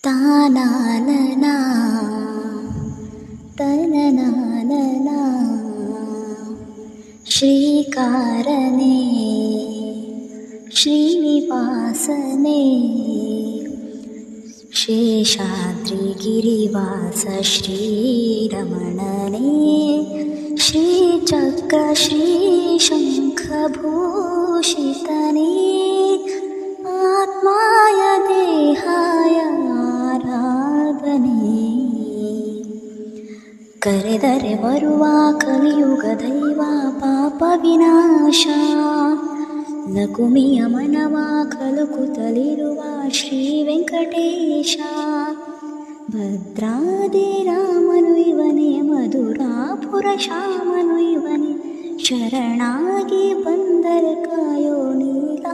ತಾನಾನನ ತನನಾನನ ಶ್ರೀಕಾರನೇ ಶ್ರೀನಿವಾಸನೇ ಶೇಷಾದ್ರಿಗಿರಿವಾಸ ಶ್ರೀರಮಣನೇ ಶ್ರೀಚಕ್ರ ಶ್ರೀಶಂಖಭೂಷಿತನೇ ಆತ್ಮಾಯ ದೇಹಾಯ ಆರಾಧನೆ ಕರೆದರೆ ಬರುವ ಕಲಿಯುಗ ದೈವ ಪಾಪ ವಿನಾಶ ಲಕುಮಿಯ ಮನವ ಕಲುಕುತ್ತಲಿರುವ ಶ್ರೀ ವೆಂಕಟೇಶ ಭದ್ರಾದಿ ರಾಮನು ಇವನೇ ಮಧುರಾಪುರ ಶ್ಯಾಮನು ಇವನೇ ಶರಣಾಗಿ ಬಂದರೆ ಕಾಯೋ ನೀಲ